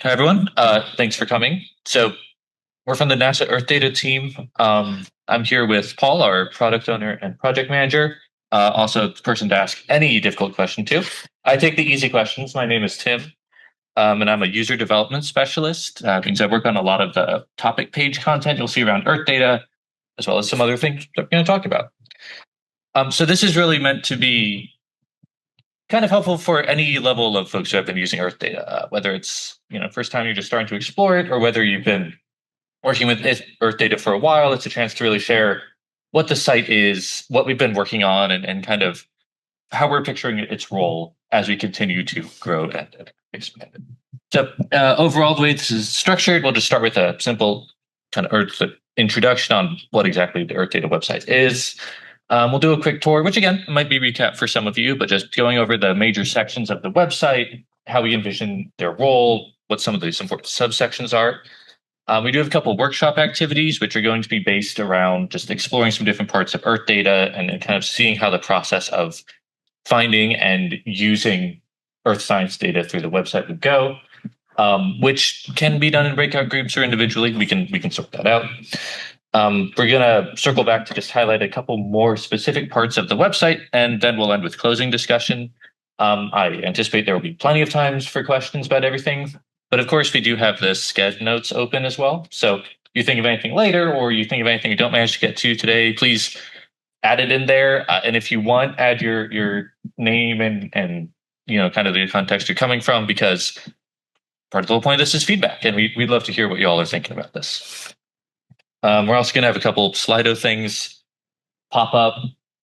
Hi, everyone. Thanks for coming. So we're from the NASA Earthdata team. I'm here with Paul, our product owner and project manager. Also, the person to ask any difficult question to. I take the easy questions. My name is Tim, and I'm a user development specialist. Means I work on a lot of the topic page content you'll see around Earthdata, as well as some other things that we're going to talk about. So this is really meant to be kind of helpful for any level of folks who have been using Earthdata, whether it's first time you're just starting to explore it, or whether you've been working with Earthdata for a while. It's a chance to really share what the site is, what we've been working on, and kind of how we're picturing its role as we continue to grow and expand it. So overall, the way this is structured, we'll just start with a simple kind of introduction on what exactly the Earthdata website is. We'll do a quick tour, which again might be recap for some of you, but just going over the major sections of the website, how we envision their role, what some of these important subsections are. We do have a couple of workshop activities, which are going to be based around just exploring some different parts of Earthdata and kind of seeing how the process of finding and using Earth science data through the website would go, which can be done in breakout groups or individually. We can sort that out. We're going to circle back to just highlight a couple more specific parts of the website, and then we'll end with closing discussion. I anticipate there will be plenty of times for questions about everything, but of course we do have the sched notes open as well. So if you think of anything later, or you think of anything you don't manage to get to today, please add it in there. And if you want, add your name and kind of the context you're coming from, because part of the whole point of this is feedback, and we'd love to hear what you all are thinking about this. We're also going to have a couple Slido things pop up,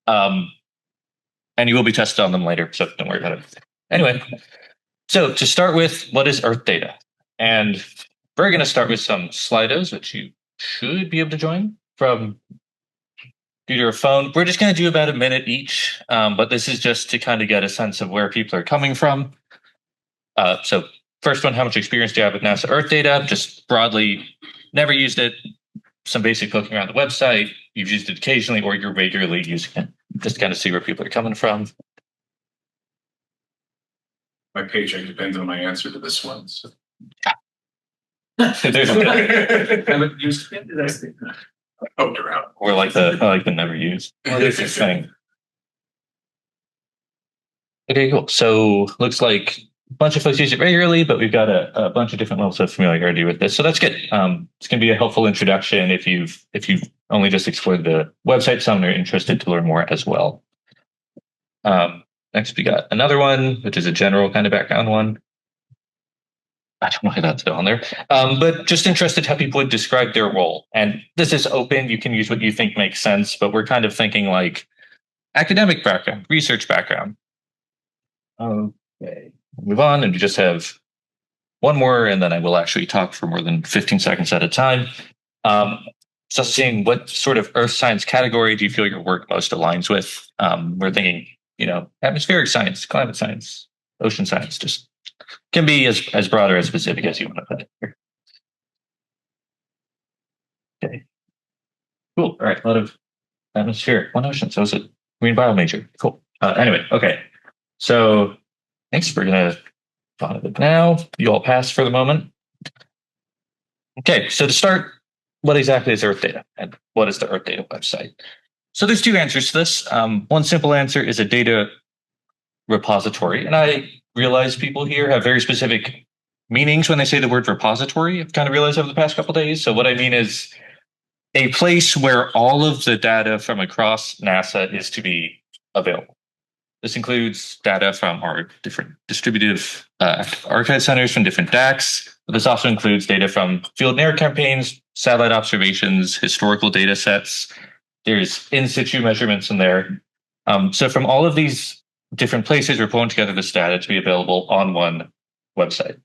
and you will be tested on them later, so don't worry about it. Anyway, so to start with, what is Earthdata? And we're going to start with some Slidos, which you should be able to join from computer or phone. We're just going to do about a minute each, but this is just to kind of get a sense of where people are coming from. So first one, how much experience do you have with NASA Earthdata? Just broadly, never used it. Some basic poking around the website, you've used it occasionally, or you're regularly using it, just to kind of see where people are coming from. My paycheck depends on my answer to this one. So. There's haven't used it. I poked around. Or like the never used. This is thing. Okay, cool. So looks like a bunch of folks use it regularly, but we've got a bunch of different levels of familiarity with this. So that's good. It's going to be a helpful introduction if you've only just explored the website. Some are interested to learn more as well. Next, we got another one, which is a general kind of background one. I don't know how that's on there, but just interested how people would describe their role. And this is open. You can use what you think makes sense, but we're kind of thinking like academic background, research background. Okay. Move on, and we just have one more, and then I will actually talk for more than 15 seconds at a time. So seeing what sort of earth science category do you feel your work most aligns with? We're thinking, atmospheric science, climate science, ocean science, just can be as broad or as specific as you want to put it here. Okay. Cool. All right. A lot of atmospheric, one ocean. So it's a marine bio major. Cool. Anyway, okay. So thanks. We're going to follow it now. You all pass for the moment. Okay, so to start, what exactly is Earthdata, and what is the Earthdata website? So there's two answers to this. One simple answer is a data repository, and I realize people here have very specific meanings when they say the word repository. I've kind of realized over the past couple of days. So what I mean is a place where all of the data from across NASA is to be available. This includes data from our different distributive archive centers from different DACs. But this also includes data from field and air campaigns, satellite observations, historical data sets. There's in situ measurements in there. So from all of these different places, we're pulling together this data to be available on one website.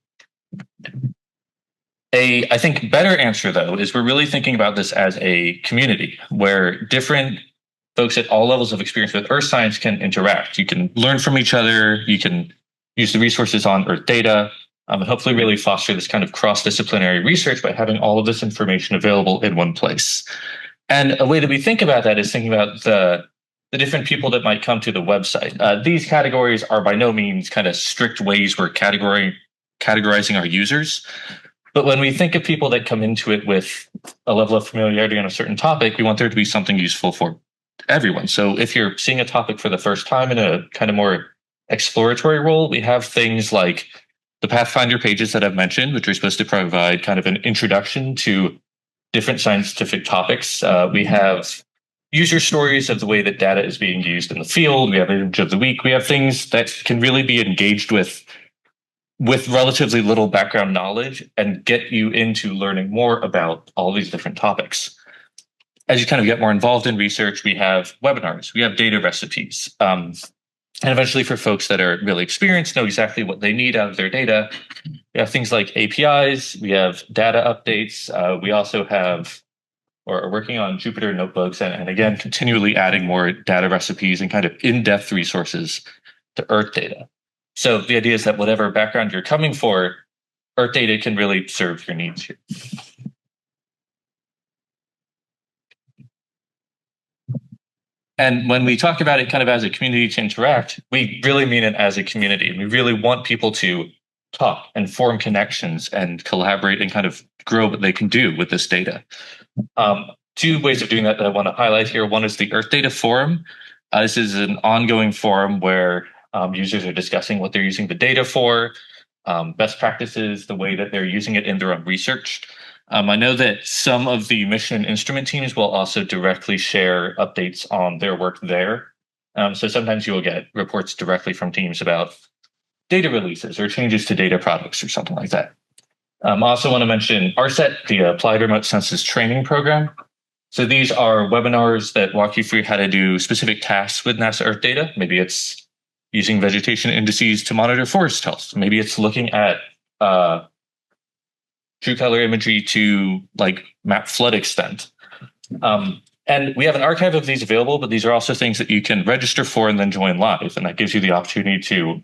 I think better answer, though, is we're really thinking about this as a community where different folks at all levels of experience with earth science can interact. You can learn from each other. You can use the resources on Earthdata, and hopefully really foster this kind of cross-disciplinary research by having all of this information available in one place. And a way that we think about that is thinking about the different people that might come to the website. These categories are by no means kind of strict ways we're categorizing categorizing our users. But when we think of people that come into it with a level of familiarity on a certain topic, we want there to be something useful for everyone. So if you're seeing a topic for the first time in a kind of more exploratory role, we have things like the Pathfinder pages that I've mentioned, which are supposed to provide kind of an introduction to different scientific topics. We have user stories of the way that data is being used in the field. We have image of the week. We have things that can really be engaged with relatively little background knowledge and get you into learning more about all these different topics. As you kind of get more involved in research, we have webinars, we have data recipes. And eventually for folks that are really experienced, know exactly what they need out of their data, we have things like APIs, we have data updates. We also have, or are working on Jupyter notebooks and again, continually adding more data recipes and kind of in-depth resources to Earthdata. So the idea is that whatever background you're coming for, Earthdata can really serve your needs here. And when we talk about it kind of as a community to interact, we really mean it as a community. We really want people to talk and form connections and collaborate and kind of grow what they can do with this data. Two ways of doing that I want to highlight here. One is the Earthdata Forum. This is an ongoing forum where users are discussing what they're using the data for, best practices, the way that they're using it in their own research. I know that some of the mission and instrument teams will also directly share updates on their work there. So sometimes you will get reports directly from teams about data releases or changes to data products or something like that. I also want to mention RSET, the Applied Remote Census Training Program. So these are webinars that walk you through how to do specific tasks with NASA Earthdata. Maybe it's using vegetation indices to monitor forest health. Maybe it's looking at true color imagery to like map flood extent. And we have an archive of these available, but these are also things that you can register for and then join live. And that gives you the opportunity to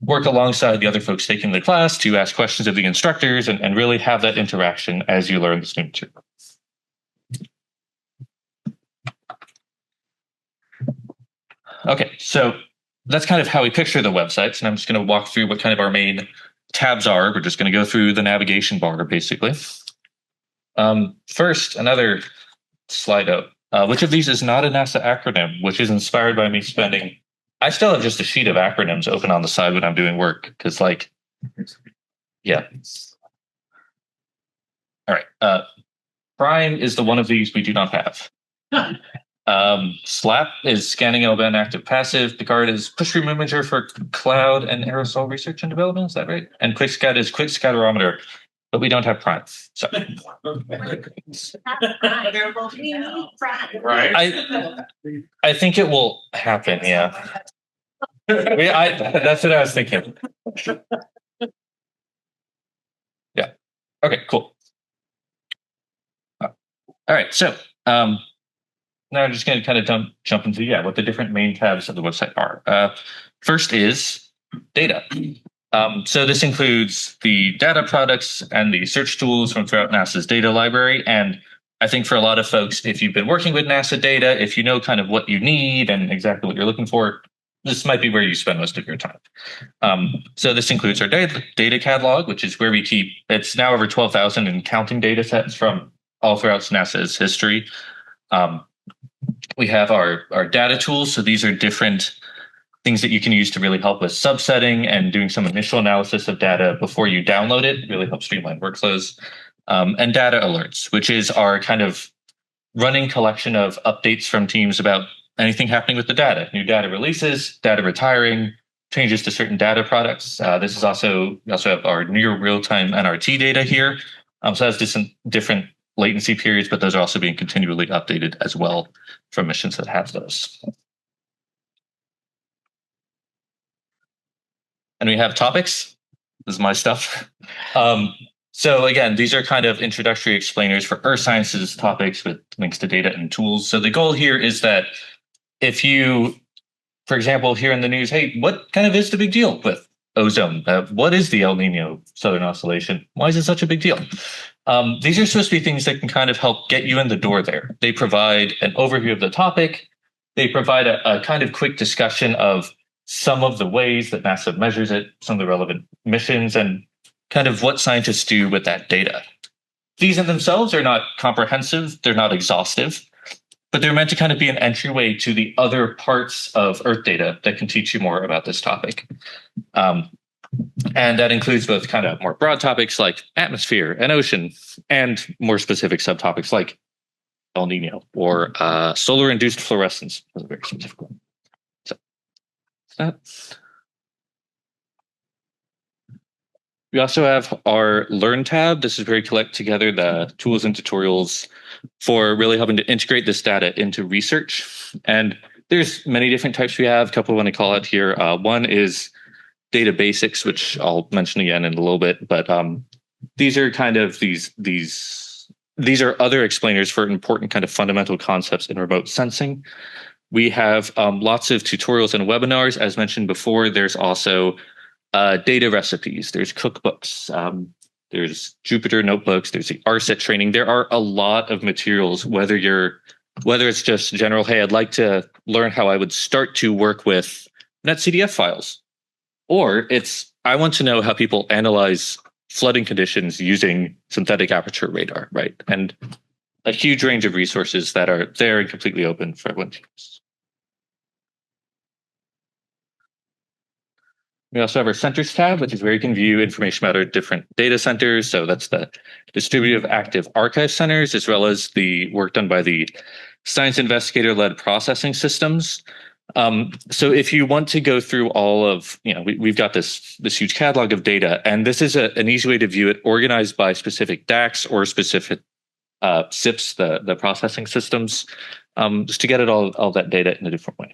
work alongside the other folks taking the class, to ask questions of the instructors and really have that interaction as you learn this new material. Okay, so that's kind of how we picture the websites. And I'm just going to walk through what kind of our main tabs are. We're just going to go through the navigation bar, basically. First, another Slido. Which of these is not a NASA acronym, which is inspired by me spending... I still have just a sheet of acronyms open on the side when I'm doing work, because like, yeah. All right. Prime is the one of these we do not have. SLAP is scanning L-band active passive. Picard is push room imager for cloud and aerosol research and development. Is that right? And QuickScat is quick scatterometer, but we don't have Prime. Sorry. Right. I think it will happen. Yeah. That's what I was thinking. Yeah. Okay. Cool. All right. So. Now I'm just going to kind of jump into what the different main tabs of the website are. First is data. So this includes the data products and the search tools from throughout NASA's data library. And I think for a lot of folks, if you've been working with NASA data, if you know kind of what you need and exactly what you're looking for, this might be where you spend most of your time. So this includes our data catalog, which is where we keep, it's now over 12,000 and counting data sets from all throughout NASA's history. We have our data tools. So these are different things that you can use to really help with subsetting and doing some initial analysis of data before you download it, really help streamline workflows. And data alerts, which is our kind of running collection of updates from teams about anything happening with the data, new data releases, data retiring, changes to certain data products. This is also, we also have our near real-time NRT data here. So it has different latency periods, but those are also being continually updated as well from missions that have those. And we have topics. This is my stuff. So again, these are kind of introductory explainers for earth sciences topics with links to data and tools. So the goal here is that if you, for example, hear in the news, hey, what kind of is the big deal with ozone? What is the El Nino Southern Oscillation? Why is it such a big deal? These are supposed to be things that can kind of help get you in the door there. They provide an overview of the topic. They provide a kind of quick discussion of some of the ways that NASA measures it, some of the relevant missions, and kind of what scientists do with that data. These in themselves are not comprehensive, they're not exhaustive, but they're meant to kind of be an entryway to the other parts of Earthdata that can teach you more about this topic. And that includes both kind of more broad topics like atmosphere and ocean, and more specific subtopics like El Nino or solar-induced fluorescence. That's a very specific one. So that. We also have our Learn tab. This is where we collect together the tools and tutorials for really helping to integrate this data into research. And there's many different types we have. A couple I want to call out here. One is data basics, which I'll mention again in a little bit. But these are kind of these are other explainers for important kind of fundamental concepts in remote sensing. We have lots of tutorials and webinars. As mentioned before, there's also data recipes, there's cookbooks, there's Jupyter notebooks, there's the RSET training. There are a lot of materials, whether it's just general, hey, I'd like to learn how I would start to work with NetCDF files, or it's, I want to know how people analyze flooding conditions using synthetic aperture radar, right? And a huge range of resources that are there and completely open for everyone to use. We also have our centers tab, which is where you can view information about our different data centers. So that's the distributive active archive centers, as well as the work done by the science investigator-led processing systems. So if you want to go through all of, we've got this huge catalog of data, and this is an easy way to view it, organized by specific DACs or specific SIPs, the processing systems, just to get it all that data in a different way.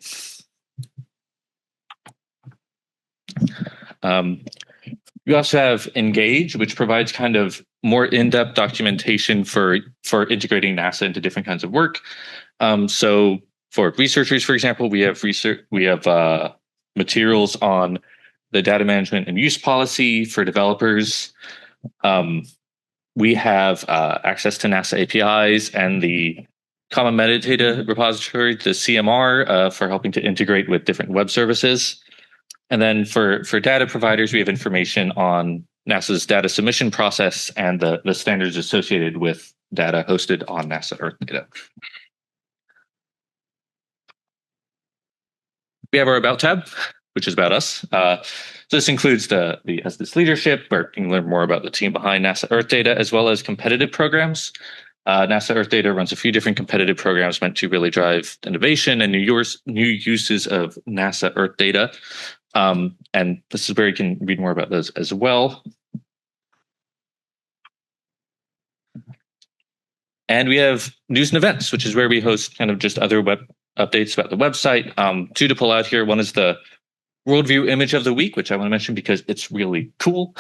We also have Engage, which provides kind of more in-depth documentation for integrating NASA into different kinds of work. So for researchers, for example, we have materials on the data management and use policy. For developers, we have access to NASA APIs and the Common Metadata Repository, the CMR, for helping to integrate with different web services. And then for data providers, we have information on NASA's data submission process and the standards associated with data hosted on NASA Earthdata. We have our About tab, which is about us. So this includes the ESDIS leadership, where you can learn more about the team behind NASA Earthdata, as well as competitive programs. NASA Earthdata runs a few different competitive programs meant to really drive innovation and new uses of NASA Earthdata. And this is where you can read more about those as well. And we have news and events, which is where we host kind of just other web updates about the website. Two to pull out here. One is the Worldview Image of the Week, which I want to mention because it's really cool.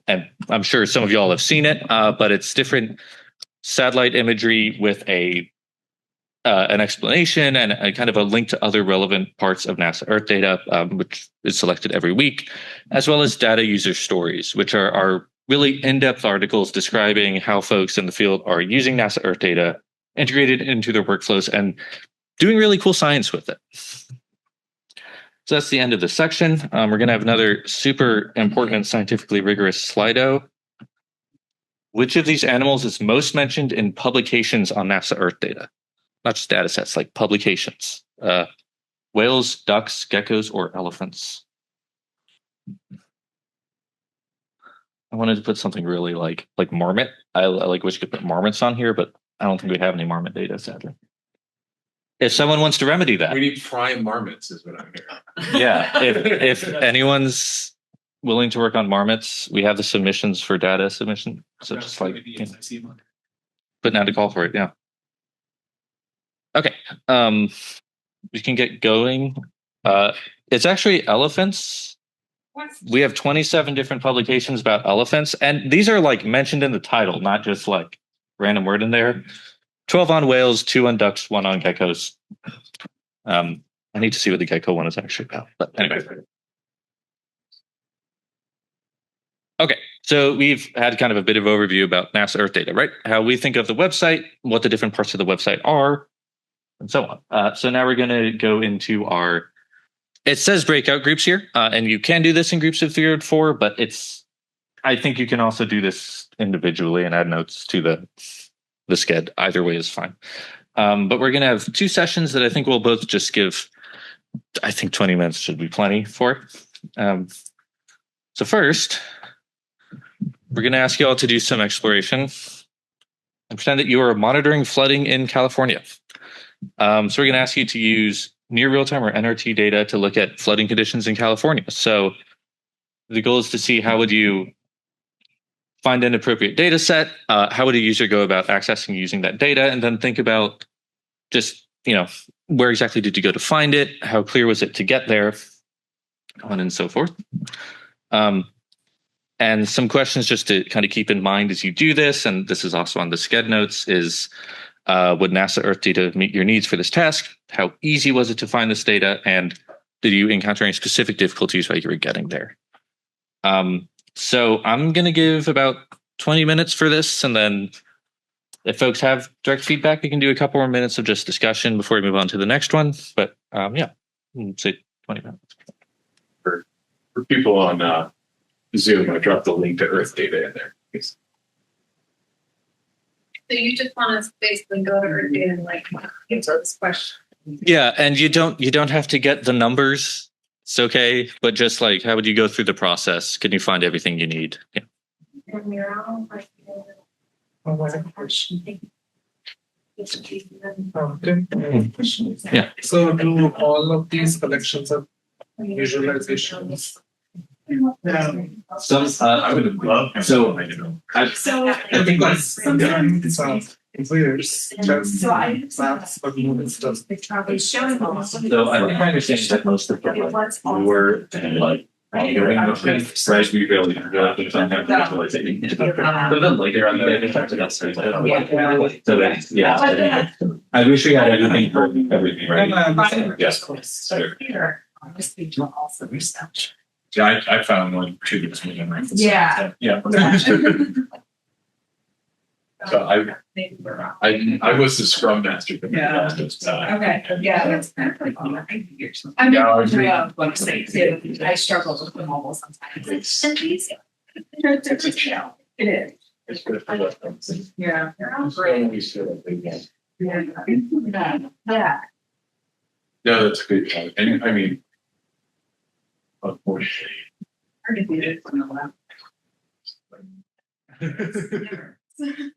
And I'm sure some of y'all have seen it, but it's different satellite imagery with an explanation and a kind of a link to other relevant parts of NASA Earthdata, which is selected every week, as well as data user stories, which are really in-depth articles describing how folks in the field are using NASA Earthdata, integrated into their workflows, and doing really cool science with it. So that's the end of the section. We're going to have another super important and scientifically rigorous Slido. Which of these animals is most mentioned in publications on NASA Earthdata? Not just data sets, like publications. Whales, ducks, geckos, or elephants. I wanted to put something really like marmot. I wish I could put marmots on here, but I don't think we have any marmot data, sadly. If someone wants to remedy that. We need prime marmots is what I'm hearing. Yeah, if anyone's willing to work on marmots, we have the submissions for data submission. So just like putting out a call for it, yeah. Okay, we can get going. It's actually elephants. We have 27 different publications about elephants, and these are like mentioned in the title, not just like random word in there. 12 on whales, 2 on ducks, 1 on geckos. I need to see what the gecko one is actually about, but anyway. Okay, so we've had kind of a bit of overview about NASA Earthdata, right? How we think of the website, what the different parts of the website are, and so on. So now we're going to go into it says breakout groups here, and you can do this in groups of 3 or 4, but it's I think you can also do this individually and add notes to the sched. Either way is fine. But we're going to have 2 sessions that I think we'll both just give. I think 20 minutes should be plenty for. So first, we're going to ask you all to do some exploration and pretend that you are monitoring flooding in California. So we're going to ask you to use near real-time or NRT data to look at flooding conditions in California. So the goal is to see how would you find an appropriate data set, how would a user go about accessing using that data, and then think about just, where exactly did you go to find it, how clear was it to get there, on and so forth. And some questions just to kind of keep in mind as you do this, and this is also on the sched notes, is would NASA Earthdata meet your needs for this task? How easy was it to find this data? And did you encounter any specific difficulties while you were getting there? So I'm going to give about 20 minutes for this. And then if folks have direct feedback, we can do a couple more minutes of just discussion before we move on to the next one. But say 20 minutes. For people on Zoom, I dropped the link to Earthdata in there. So you just want to basically go to Earthdata and answer this question. Yeah, and you don't have to get the numbers. It's okay, but just how would you go through the process? Can you find everything you need? Yeah. Yeah. So do all of these collections of visualizations? Some I would have loved. So I don't know. I think that's sometimes it's weird. Just maps, but moving stuff. So I think I understand that most of them were ongoing motions, right? We really don't have visualization. But then later on, they started us. So that's, yeah. I wish we had everything for everything, right? Yes. Sure. Yeah, I found one too. Yeah. Yeah. So I was the scrum master. Yeah. Okay. Yeah, that's kind of I struggle with the mobile sometimes. It's easy. It is. Yeah. Yeah. No, that's a good point. And I mean, unfortunately.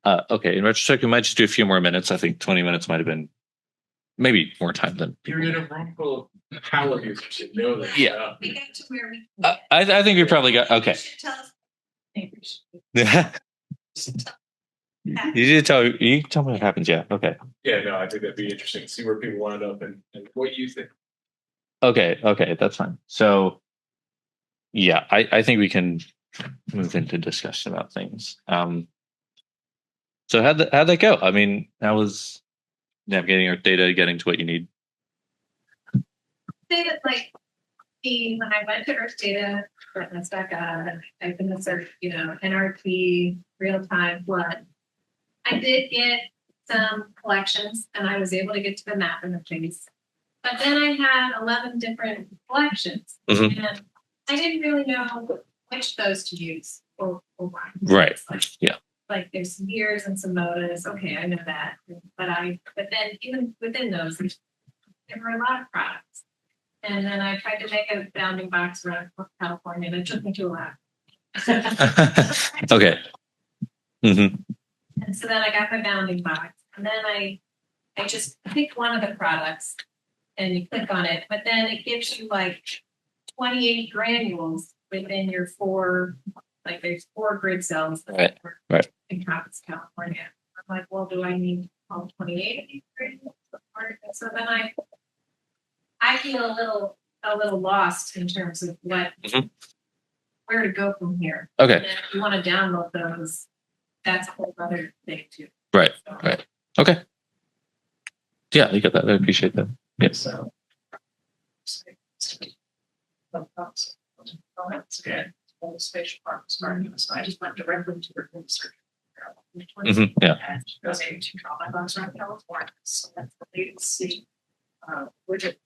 Okay, in retrospect, we might just do a few more minutes. I think 20 minutes might have been maybe more time than. You're in a room full of power users. You know that. Yeah. We get to where we I think we probably got okay. You tell me what happens. Yeah. Okay. Yeah. No, I think that'd be interesting to see where people wound up and what you think. Okay, that's fine. So, yeah, I think we can move into discussion about things. So how'd that go? I mean, how was navigating Earthdata, getting to what you need? Say that when I went to Earthdata, that's back I've been the search, NRT, real time flood. I did get some collections and I was able to get to the map interface. But then I had 11 different collections, and I didn't really know which of those to use or why. Right. Yeah. There's some years and some modas. Okay, I know that. But then even within those, there were a lot of products. And then I tried to make a bounding box around California, and it took me too long. Okay. Mm-hmm. And so then I got my bounding box, and then I just picked one of the products, and you click on it, but then it gives you 28 granules within your 4. There's 4 grid cells that encompass California. I'm like, well, do I need all 28 of these granules? And so then I feel a little lost in terms of where to go from here. Okay. And if you want to download those, that's a whole other thing too. Right. Right. Okay. Yeah, you got that. I appreciate that. Yes. Spatial parks, so I just went directly to the research. Yeah. I was able to draw my box around California, so that's the latest widget.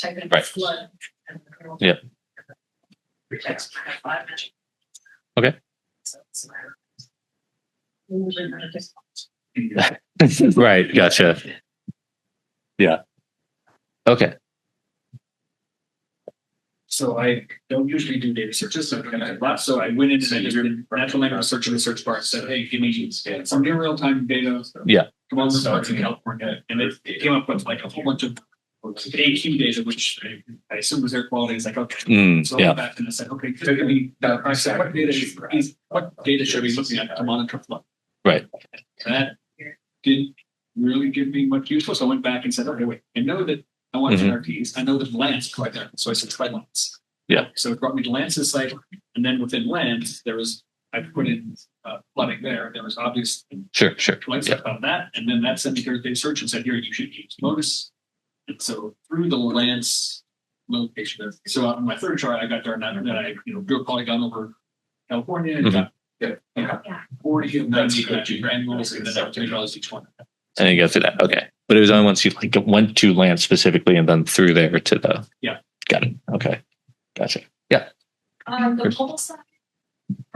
Type in flood. And yeah. Text 5 minutes. Okay. Right. Gotcha. Yeah. Okay. So I don't usually do data searches. So I went in and I just did natural language search in the search bar and said, hey, give me some near real time data. Yeah. Come on, starts in California. And it came up with like a whole bunch of AQ data, which I assume was air quality. It's like, okay. So I went back and I said, okay, so give me, I said, what data should we be looking at to monitor flood? Right. And that didn't really give me much useful. So I went back and said, okay, wait, I know that I want NRTs. I know that Lance right there. So I said, try Lance. Yeah. So it brought me to Lance's site. And then within Lance, I put in flooding there. There was obvious. Sure. Lance about that. And then that sent me to the search and said, here, you should use Modus. And so through the Lance location. So on my third chart, I got there and then I, drew a polygon over California and got 40 of 90 granules and then $10 each one. And you go through that. Okay. But it was only once you went to land specifically and then through there to the. Yeah. Got it. Okay. Gotcha. Yeah. The mobile side,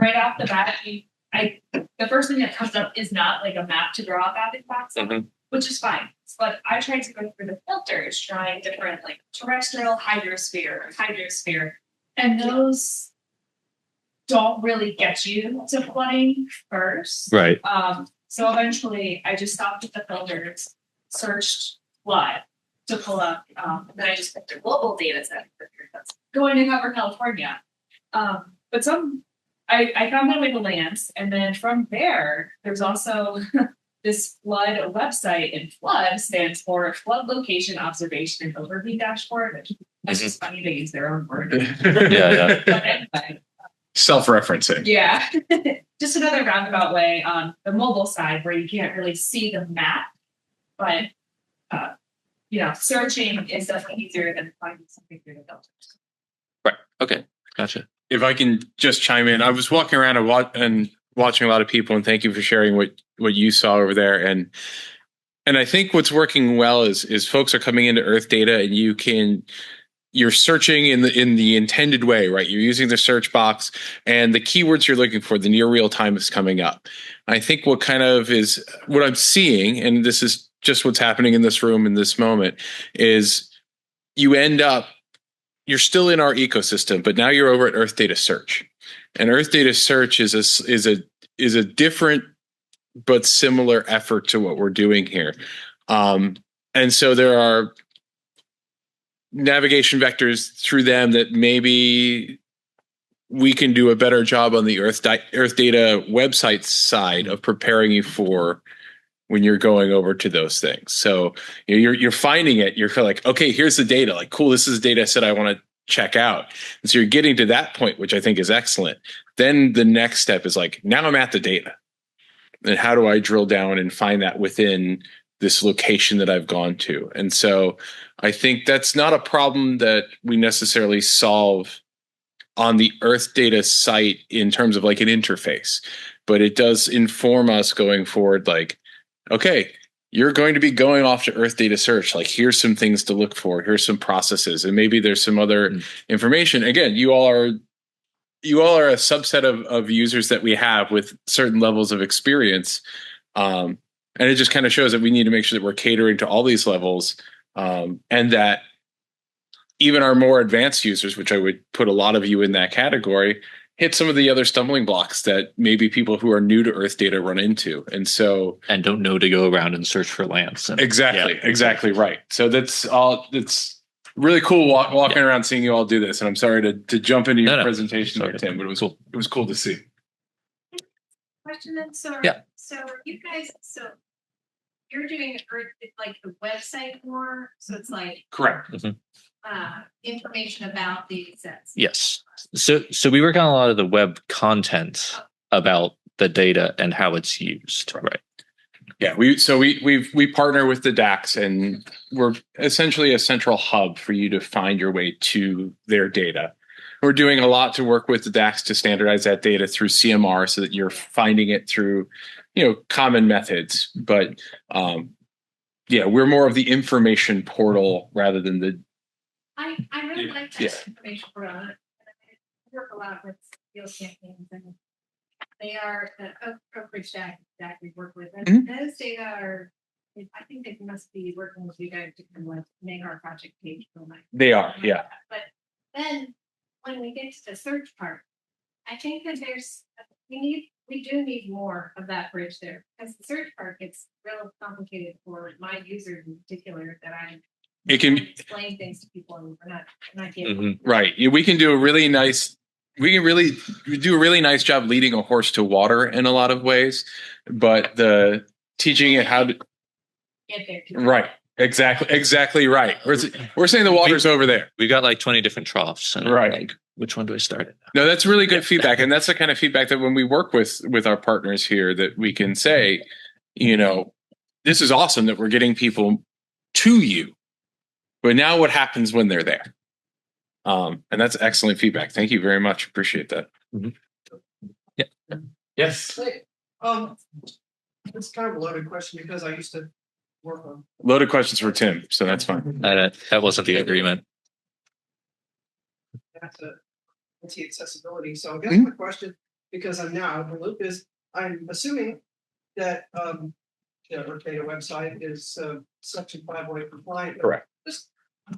right off the bat, the first thing that comes up is not like a map to draw bounding box, which is fine. But I tried to go through the filters, trying different like terrestrial, hydrosphere, and those don't really get you to flooding first. Right. So eventually I just stopped at the filters, searched flood to pull up, then I just picked a global data set that's going to cover California. But I found my way to Lance, and then from there's also this flood website, and flood stands for Flood Location Observation and Overview Dashboard, which that's just funny, they use their own word. Yeah. But anyway. Self-referencing. Yeah. Just another roundabout way on the mobile side where you can't really see the map, but searching is definitely easier than finding something through the filters. Right. Okay. Gotcha. If I can just chime in, I was walking around and watching a lot of people, and thank you for sharing what you saw over there. And I think what's working well is folks are coming into Earthdata, and you're searching in the intended way, right? You're using the search box, and the keywords you're looking for, the near real time is coming up. I think what I'm seeing, and this is just what's happening in this room in this moment, is you're still in our ecosystem, but now you're over at Earthdata Search, and Earthdata Search is a different but similar effort to what we're doing here. And so there are navigation vectors through them that maybe we can do a better job on the Earthdata website side of preparing you for when you're going over to those things. So you're finding it, you're like, okay, here's the data, like, cool, this is data set I want to check out. And so you're getting to that point, which I think is excellent. Then the next step is like, now I'm at the data. And how do I drill down and find that within this location that I've gone to? And so I think that's not a problem that we necessarily solve on the Earthdata site in terms of like an interface, but it does inform us going forward, like, okay, you're going to be going off to Earthdata Search. Like, here's some things to look for. Here's some processes, and maybe there's some other information. Again, you all are a subset of users that we have with certain levels of experience. And it just kind of shows that we need to make sure that we're catering to all these levels, and that even our more advanced users, which I would put a lot of you in that category, hit some of the other stumbling blocks that maybe people who are new to Earthdata run into. And don't know to go around and search for Lance. Exactly right. So that's really cool walking around seeing you all do this. And I'm sorry to jump into your presentation there, Tim, but it was cool. It was cool to see. Question then, so you guys, you're doing like the website more, so it's like Correct. information about the sets. Yes. So we work on a lot of the web content about the data and how it's used. Right. Yeah, we partner with the DACs, and we're essentially a central hub for you to find your way to their data. We're doing a lot to work with the DACs to standardize that data through CMR so that you're finding it through, common methods. But we're more of the information portal rather than the. I really like that information portal. I work a lot with field campaigns, and They are Oak Ridge Stack that we work with, and Mhm. those data are. I think they must be working with you guys to kind of like make our project page go nice. They are, yeah. But then when we get to the search part, I think that we do need more of that bridge there because the search part gets real complicated for my users in particular that It can explain things to people and we're not getting. right. We can do a really nice. We can really do a really nice job leading a horse to water in a lot of ways, but the teaching it how to Get there. right. Exactly right. We're saying the water's over there. We got like 20 different troughs. And Right. Like, which one do I start at? No, that's really good feedback. And that's the kind of feedback that when we work with our partners here, that we can say, this is awesome that we're getting people to you. But now what happens when they're there? And that's excellent feedback. Thank you very much. Appreciate that. Yeah. Yes. Hey, it's kind of a loaded question because I used to work on Loaded questions for Tim, so that's fine. That wasn't the agreement. anti-accessibility. So I guess my question, because I'm now out of the loop, is I'm assuming that the Earthdata website is Section 508 compliant. Correct.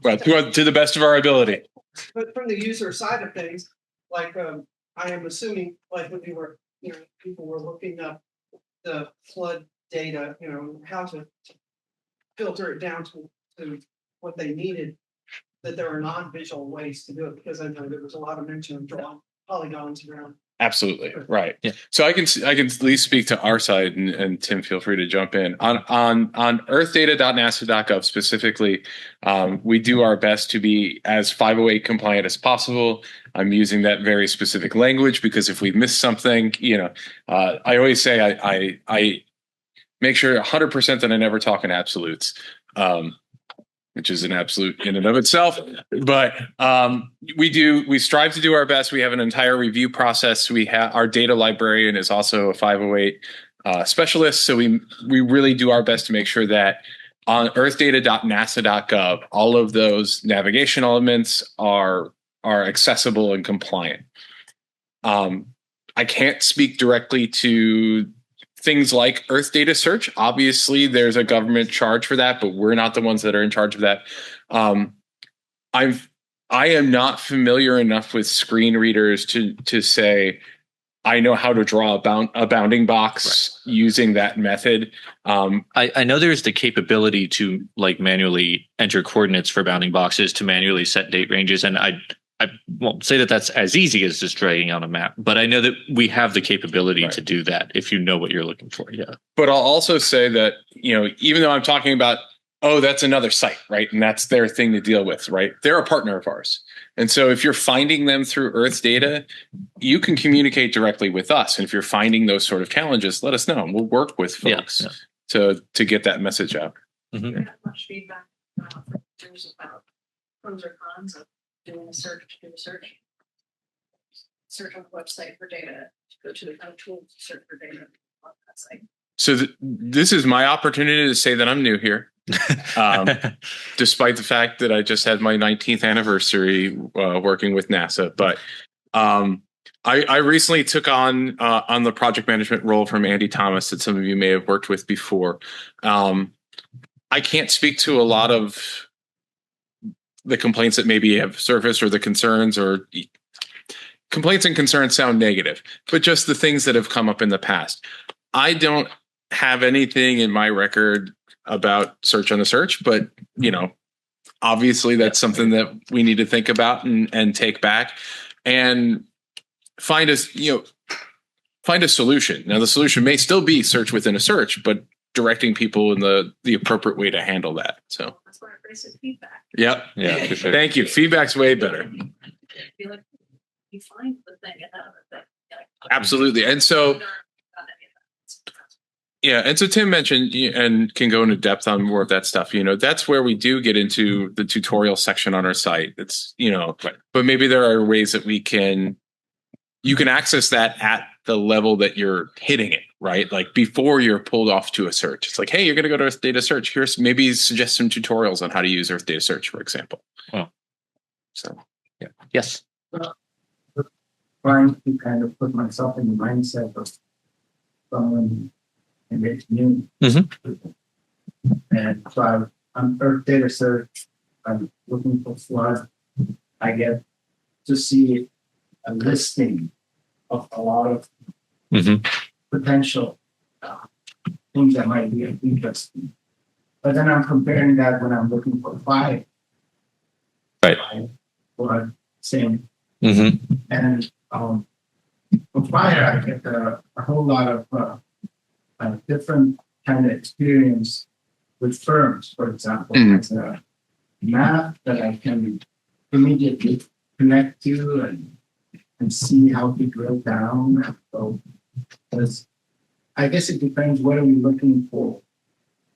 Well, to the best of our ability. But from the user side of things, like I am assuming, like when people were looking up the flood data, how to filter it down to what they needed, that there are non-visual ways to do it, because I know there was a lot of mention of drawing polygons around. Absolutely. Right. Yeah. So I can at least speak to our side, and Tim, feel free to jump in on earthdata.nasa.gov specifically. We do our best to be as 508 compliant as possible. I'm using that very specific language because if we miss something, I always say I make sure 100% that I never talk in absolutes. Which is an absolute in and of itself, but we strive to do our best. We have an entire review process. We have our data librarian is also a 508 specialist, so we really do our best to make sure that on earthdata.nasa.gov, all of those navigation elements are accessible and compliant. I can't speak directly to things like Earthdata search. Obviously, there's a government charge for that, but we're not the ones that are in charge of that. I am not familiar enough with screen readers to say I know how to draw a bounding box using that method. I know there's the capability to like manually enter coordinates for bounding boxes to manually set date ranges, and I won't say that that's as easy as just dragging on a map, but I know that we have the capability to do that if you know what you're looking for. Yeah. But I'll also say that, even though I'm talking about, that's another site, right? And that's their thing to deal with, right? They're a partner of ours. And so if you're finding them through Earthdata, you can communicate directly with us. And if you're finding those sort of challenges, let us know and we'll work with folks to get that message out. Mm-hmm. Much feedback from users about pros or cons of doing a search, search on the website for data, go to the kind of tools to search for data on that site. So this is my opportunity to say that I'm new here, despite the fact that I just had my 19th anniversary working with NASA. But I recently took on the project management role from Andy Thomas that some of you may have worked with before. I can't speak to a lot of the complaints that maybe have surfaced or the concerns, or complaints and concerns sound negative, but just the things that have come up in the past. I don't have anything in my record about search on the search, but obviously that's something that we need to think about and take back and find a solution. Now the solution may still be search within a search, but directing people in the appropriate way to handle that. So that's why I appreciate feedback. Yep. Yeah, for sure. Thank you. Feedback's way better. Feel like you find the thing and that Absolutely. And so and so Tim mentioned and can go into depth on more of that stuff. That's where we do get into the tutorial section on our site. It's but maybe there are ways that you can access that at the level that you're hitting it, right? Like before you're pulled off to a search. It's like, hey, you're going to go to Earthdata search. Here's maybe suggest some tutorials on how to use Earthdata search, for example. Wow. So yes. trying to kind of put myself in the mindset of someone in the community. And so I'm Earth Data Search. I'm looking for flood. I get to see a listing of a lot of potential things that might be interesting. But then I'm comparing that when I'm looking for fire. Right. Flood, same. And for fire, I get a whole lot of different kind of experience with firms, for example. There's a map that I can immediately connect to and see how to drill down. So I guess it depends what are we looking for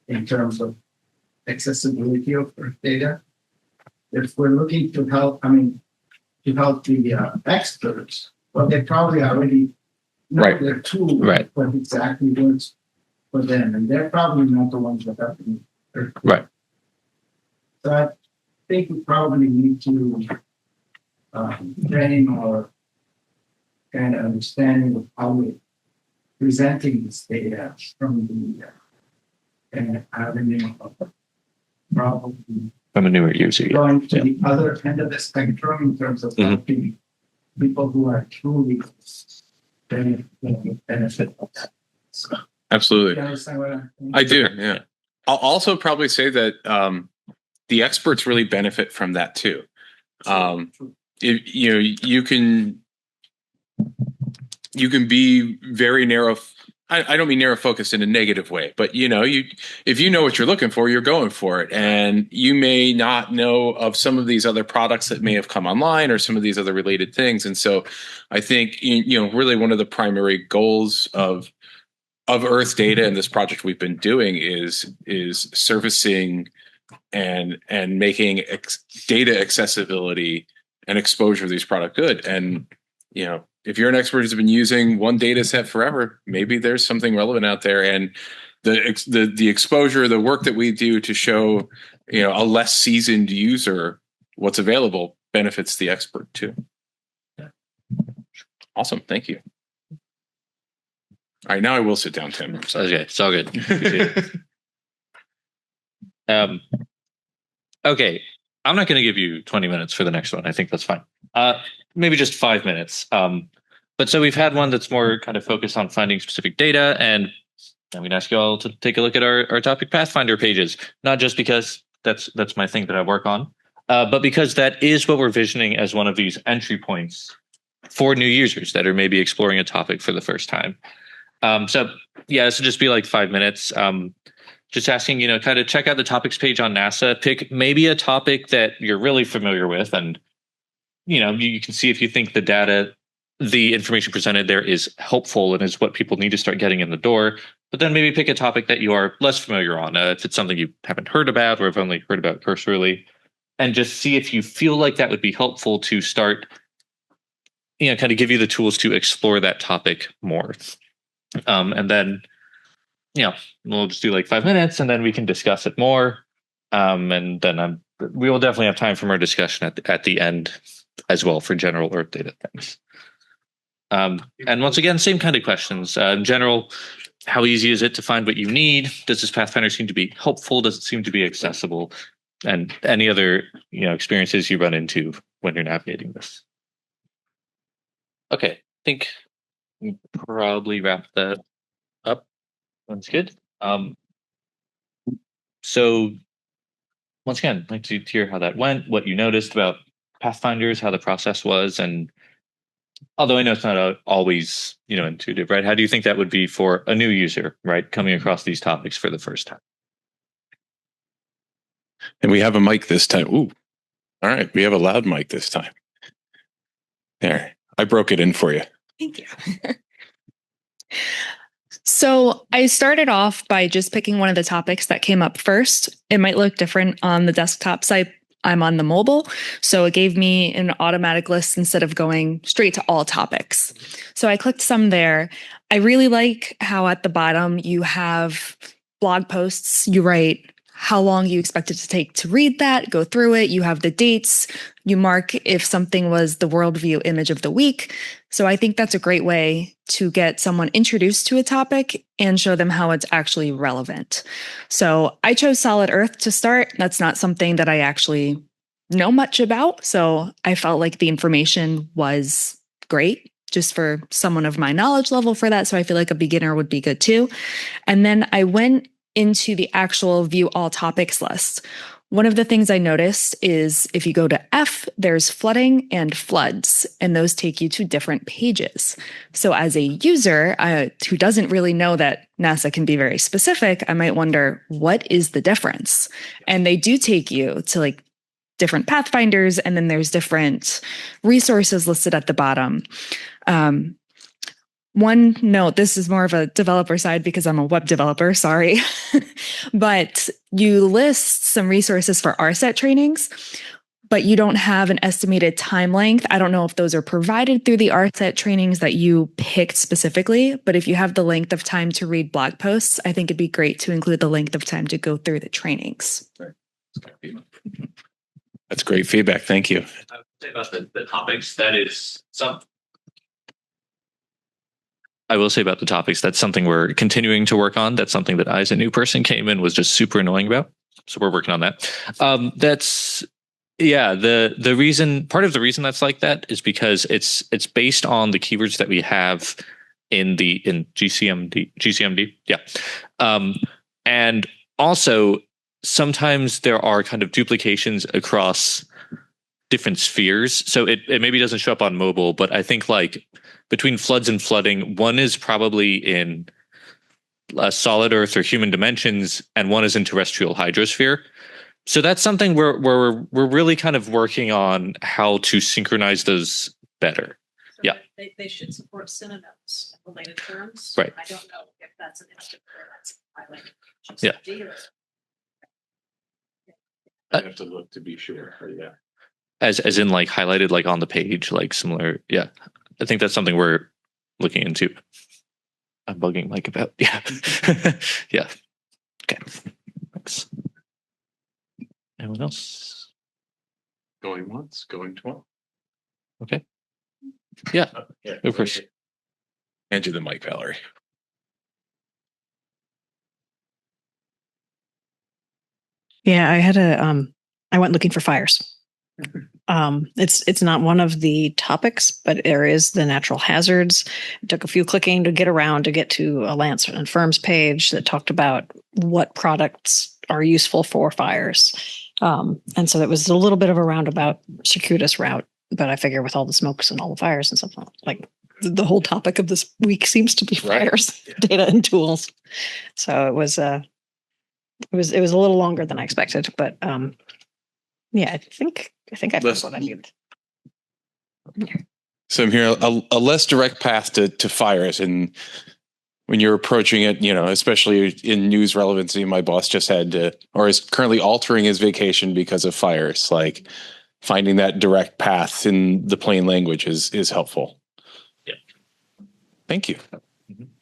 in terms of accessibility of Earth data. If we're looking to help, to help the experts, well, they probably already know their tool, what exactly works for them, and they're probably not the ones that have to. Right. So I think we probably need to train our kind of understanding of how we're presenting this data from the avenue of probably from a newer user. Going to the other end of the spectrum in terms of helping people who are truly benefit of that. So, absolutely. you understand what I do, yeah. I'll also probably say that the experts really benefit from that too. You can be very narrow. I don't mean narrow focused in a negative way, but if you know what you're looking for, you're going for it. And you may not know of some of these other products that may have come online or some of these other related things. And so I think, really one of the primary goals of Earth Data and this project we've been doing is servicing and making data accessibility and exposure of these product good. And, if you're an expert who's been using one data set forever, maybe there's something relevant out there. And the exposure, the work that we do to show, a less seasoned user what's available benefits the expert too. Yeah. Awesome. Thank you. All right, now I will sit down, Tim. Okay, it's all good. Okay, I'm not going to give you 20 minutes for the next one. I think that's fine. Maybe just 5 minutes. But so we've had one that's more kind of focused on finding specific data, and I'm going to ask you all to take a look at our topic Pathfinder pages, not just because that's my thing that I work on, but because that is what we're visioning as one of these entry points for new users that are maybe exploring a topic for the first time. So yeah, this will just be like 5 minutes. Just asking, kind of check out the topics page on NASA, pick maybe a topic that you're really familiar with, and you can see if you think the information presented there is helpful and is what people need to start getting in the door. But then maybe pick a topic that you are less familiar on, if it's something you haven't heard about or have only heard about cursorily, and just see if you feel like that would be helpful to start, kind of give you the tools to explore that topic more. And then, we'll just do like 5 minutes and then we can discuss it more. And then we will definitely have time for more discussion at the end as well for general Earth data things. And once again, same kind of questions. In general, how easy is it to find what you need? Does this Pathfinder seem to be helpful? Does it seem to be accessible? And any other, experiences you run into when you're navigating this. Okay, I think we probably wrap that up. That's good. So once again, I'd like to hear how that went, what you noticed about Pathfinders, how the process was, and although I know it's not always, intuitive, right? How do you think that would be for a new user, right, coming across these topics for the first time? And we have a mic this time. Ooh, all right. We have a loud mic this time. There, I broke it in for you. Thank you. So I started off by just picking one of the topics that came up first. It might look different on the desktop site. I'm on the mobile, so it gave me an automatic list instead of going straight to all topics. So I clicked some there. I really like how at the bottom you have blog posts. You write how long you expect it to take to read that, go through it. You have the dates. You mark if something was the worldview image of the week. So I think that's a great way to get someone introduced to a topic and show them how it's actually relevant. So I chose Solid Earth to start. That's not something that I actually know much about. So I felt like the information was great just for someone of my knowledge level for that. So I feel like a beginner would be good too. And then I went into the actual view all topics list. One of the things I noticed is if you go to F, there's flooding and floods, and those take you to different pages. So as a user who doesn't really know that NASA can be very specific, I might wonder, what is the difference? And they do take you to like different pathfinders, and then there's different resources listed at the bottom. One note, this is more of a developer side because I'm a web developer, sorry. But you list some resources for RSET trainings, but you don't have an estimated time length. I don't know if those are provided through the RSET trainings that you picked specifically, but if you have the length of time to read blog posts, I think it'd be great to include the length of time to go through the trainings. That's great feedback. Thank you. I would say about the topics, that is some. I will say about the topics, that's something we're continuing to work on. That's something that I, as a new person, came in was just super annoying about. So we're working on that. The reason, part of the reason that's like that is because it's based on the keywords that we have in GCMD. Yeah. And also sometimes there are kind of duplications across different spheres. So it maybe doesn't show up on mobile, but I think like between floods and flooding, one is probably in solid earth or human dimensions, and one is in terrestrial hydrosphere. So that's something we're really kind of working on how to synchronize those better. So yeah. They should support synonyms, related terms. Right. I don't know if that's an instance where that's highlighted. Yeah. I have to look to be sure. Yeah. As in like highlighted like on the page, like similar. Yeah. I think that's something we're looking into. I'm bugging Mike about. Yeah. Yeah. Okay. Thanks. Anyone else? Going once, going twice. Okay. Yeah. Yeah. Of course. Hand you the mic, Valerie. Yeah, I went looking for fires. It's not one of the topics, but there is the natural hazards. It took a few clicking to get around to get to a Lance and Firms page that talked about what products are useful for fires. And so it was a little bit of a roundabout, circuitous route, but I figure with all the smokes and all the fires and stuff, like the whole topic of this week seems to be fires, data and tools. So it was a little longer than I expected, but yeah, I think I found what I needed. So I'm here a less direct path to fires, and when you're approaching it, especially in news relevancy, my boss just had to, or is currently altering his vacation because of fires. Like finding that direct path in the plain language is helpful. Yeah. Thank you.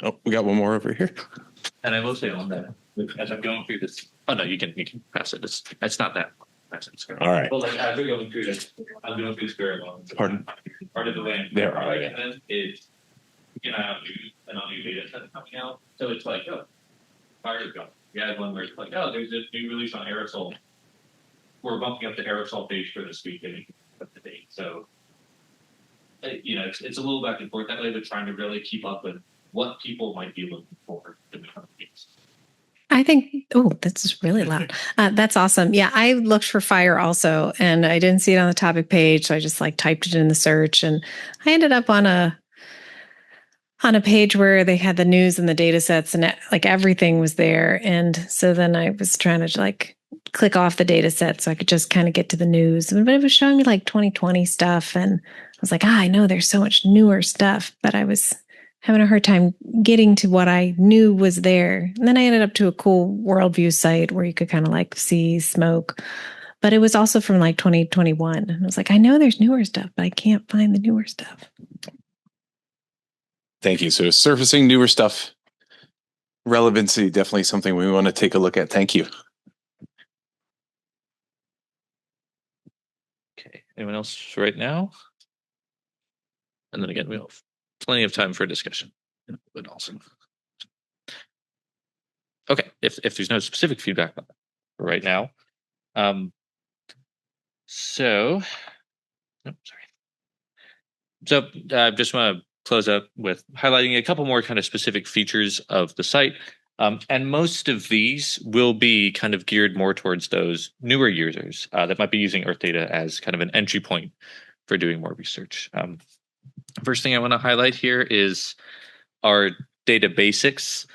Oh, we got one more over here. And I will say on that, as I'm going through this. Oh no, you can pass it. It's not that. All right. Well, like as we're going through this, I'm going through spirit law. Pardon? Part of the land. There are. Yeah. And then is news and all new data sets coming out. So it's like, oh, fire is gone. You had one where it's like, oh, there's this new release on aerosol. We're bumping up the aerosol page for this week and up to date. So, it's a little back and forth that way, but trying to really keep up with what people might be looking for in the coming weeks. I think, that's really loud. That's awesome. Yeah, I looked for fire also, and I didn't see it on the topic page. So I just typed it in the search, and I ended up on a page where they had the news and the data sets, and everything was there. And so then I was trying to click off the data set so I could just kind of get to the news. But it was showing me 2020 stuff. And I was like, I know there's so much newer stuff, but I was having a hard time getting to what I knew was there. And then I ended up to a cool worldview site where you could kind of see smoke, but it was also from 2021. And I was like, I know there's newer stuff, but I can't find the newer stuff. Thank you. So surfacing newer stuff, relevancy, definitely something we want to take a look at. Thank you. Anyone else right now? And then again, we have plenty of time for discussion. But awesome. Okay, if there's no specific feedback right now, so, nope, sorry. So I just want to close up with highlighting a couple more kind of specific features of the site. And most of these will be kind of geared more towards those newer users that might be using Earthdata as kind of an entry point for doing more research. First thing I want to highlight here is our data basics.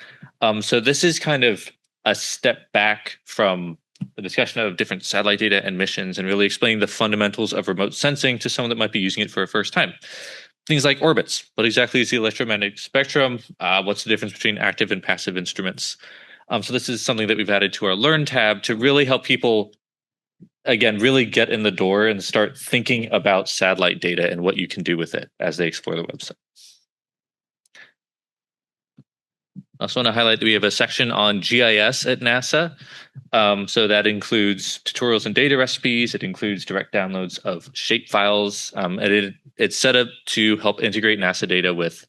So this is kind of a step back from the discussion of different satellite data and missions and really explaining the fundamentals of remote sensing to someone that might be using it for a first time. Things like orbits. What exactly is the electromagnetic spectrum? What's the difference between active and passive instruments? So this is something that we've added to our Learn tab to really help people, again, really get in the door and start thinking about satellite data and what you can do with it as they explore the website. I also want to highlight that we have a section on GIS at NASA. So that includes tutorials and data recipes. It includes direct downloads of shape files. And it's set up to help integrate NASA data with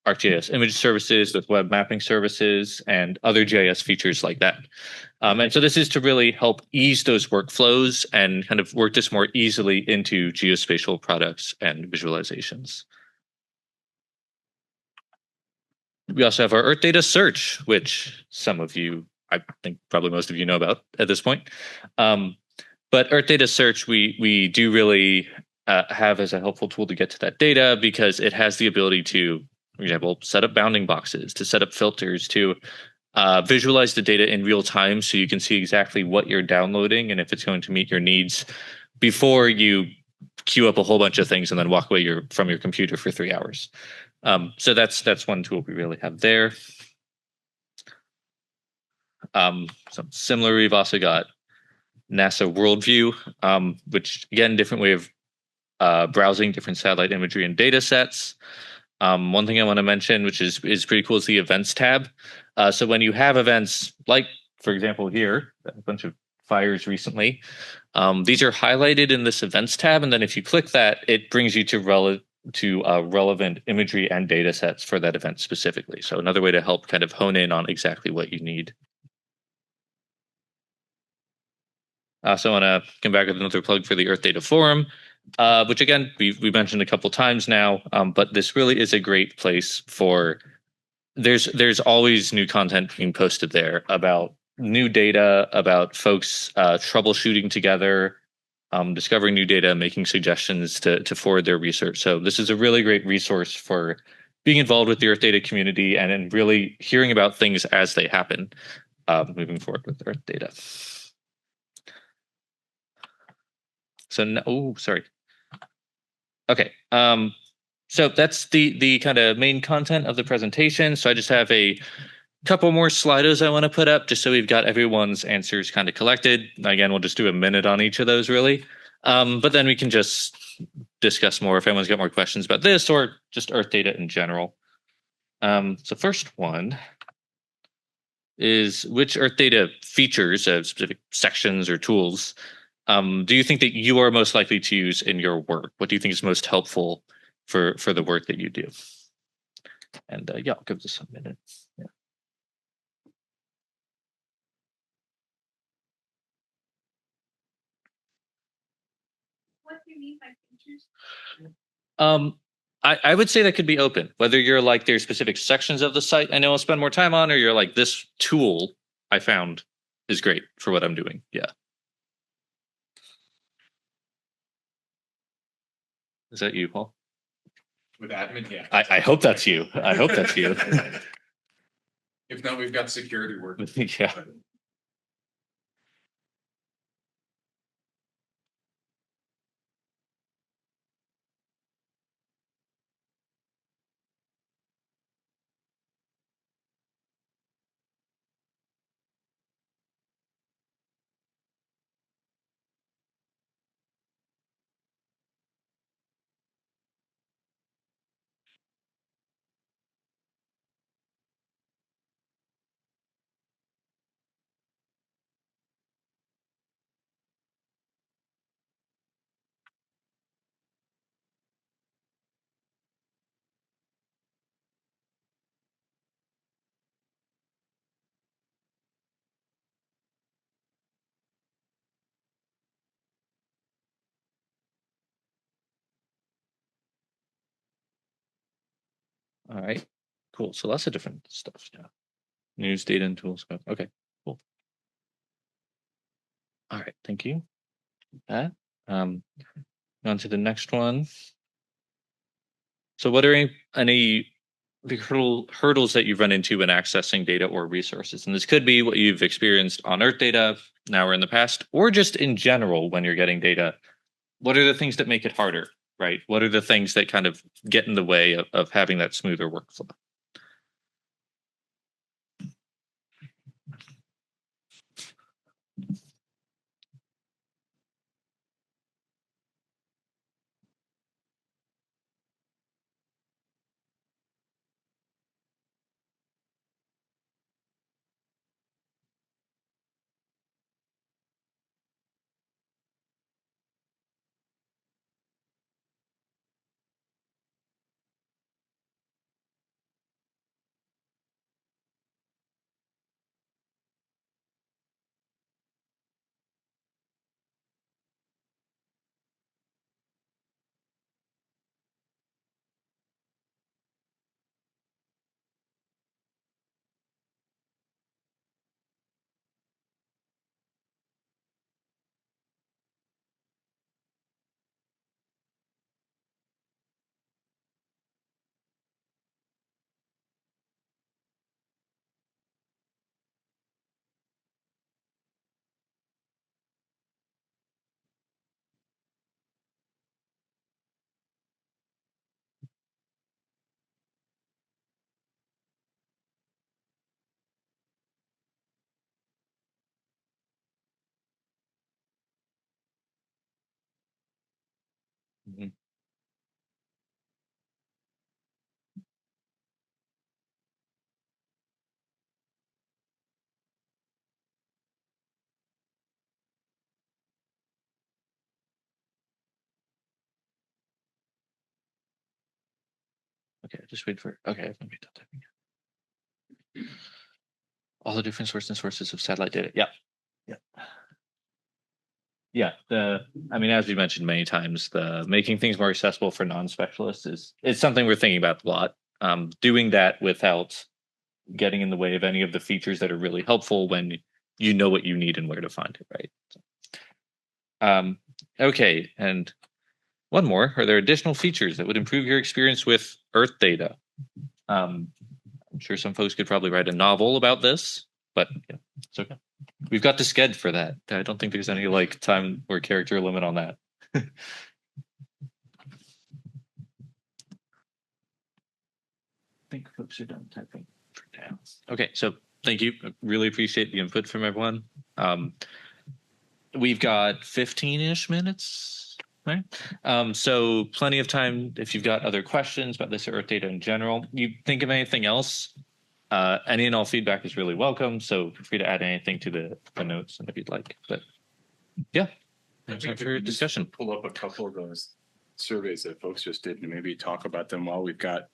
ArcGIS image services, with web mapping services, and other GIS features like that. And so this is to really help ease those workflows and kind of work this more easily into geospatial products and visualizations. We also have our Earthdata search, which some of you, I think probably most of you know about at this point. But Earthdata search, we do really have as a helpful tool to get to that data because it has the ability to, for example, set up bounding boxes, to set up filters, to visualize the data in real time so you can see exactly what you're downloading and if it's going to meet your needs before you queue up a whole bunch of things and then walk away from your computer for 3 hours. So that's one tool we really have there. So similar, we've also got NASA Worldview, which again, different way of browsing different satellite imagery and data sets. One thing I want to mention, which is pretty cool, is the events tab. So when you have events, like for example here, a bunch of fires recently, these are highlighted in this events tab, and then if you click that, it brings you to relevant imagery and data sets for that event specifically. So another way to help kind of hone in on exactly what you need. I also want to come back with another plug for the Earthdata Forum, which again, we've mentioned a couple times now, but this really is a great place for, there's always new content being posted there about new data, about folks troubleshooting together, discovering new data, making suggestions to forward their research. So this is a really great resource for being involved with the Earthdata community and in really hearing about things as they happen, moving forward with Earthdata. So, sorry. Okay. So that's the kind of main content of the presentation. So I just have a couple more Slidos I want to put up just so we've got everyone's answers kind of collected. Again, we'll just do a minute on each of those really. But then we can just discuss more if anyone's got more questions about this or just Earthdata in general. So first one is, which Earthdata features of specific sections or tools do you think that you are most likely to use in your work? What do you think is most helpful for the work that you do? And yeah, I'll give this a minute. Yeah. What do you mean by features? I would say that could be open, whether you're like there's specific sections of the site I know I'll spend more time on, or you're like, this tool I found is great for what I'm doing. Yeah. Is that you, Paul? With admin, yeah. I hope that's you. I hope that's you. If not, we've got security work. Yeah. All right, cool. So lots of different stuff. Yeah. News, data, and tools. Okay, cool. All right, thank you. That. On to the next one. So what are any big hurdles that you've run into when accessing data or resources? And this could be what you've experienced on Earthdata now or in the past, or just in general when you're getting data. What are the things that make it harder, right? What are the things that kind of get in the way of having that smoother workflow? Mhm. Okay, just wait for. Okay, let me stop typing. All the different sources of satellite data. Yeah, yeah, yeah. I mean, as we mentioned many times, the making things more accessible for non-specialists is something we're thinking about a lot. Doing that without getting in the way of any of the features that are really helpful when you know what you need and where to find it, right? Okay, and one more. Are there additional features that would improve your experience with Earthdata? I'm sure some folks could probably write a novel about this, but yeah, it's okay. We've got the sched for that. I don't think there's any like time or character limit on that. I think folks are done typing for now. Okay, so thank you. I really appreciate the input from everyone. We've got 15-ish minutes, right? So plenty of time if you've got other questions about this Earthdata in general. You think of anything else? Any and all feedback is really welcome. So feel free to add anything to the notes and if you'd like. But yeah, thanks for discussion. Pull up a couple of those surveys that folks just did and maybe talk about them while we've got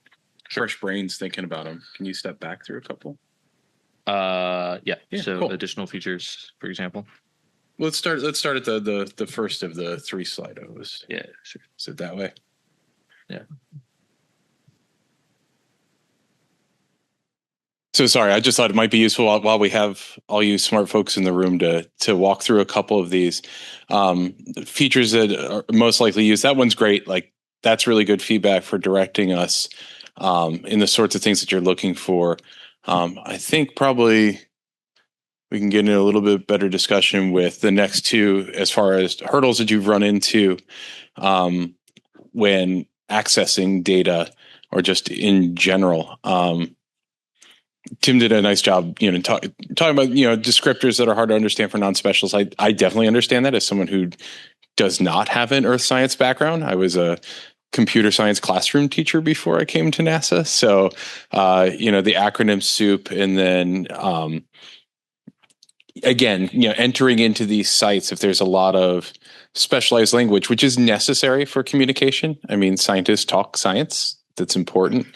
fresh brains thinking about them. Can you step back through a couple? Yeah. So cool. Additional features, for example. Let's start at the first of the three Slidos. Yeah, sure. Is it that way? Yeah. So sorry, I just thought it might be useful while we have all you smart folks in the room to walk through a couple of these features that are most likely used. That one's great. Like that's really good feedback for directing us in the sorts of things that you're looking for. I think probably we can get into a little bit better discussion with the next two as far as hurdles that you've run into when accessing data or just in general. Tim did a nice job, talking about, descriptors that are hard to understand for non-specialists. I definitely understand that as someone who does not have an earth science background. I was a computer science classroom teacher before I came to NASA. So, the acronym soup and then, again, entering into these sites, if there's a lot of specialized language, which is necessary for communication. I mean, scientists talk science. That's important.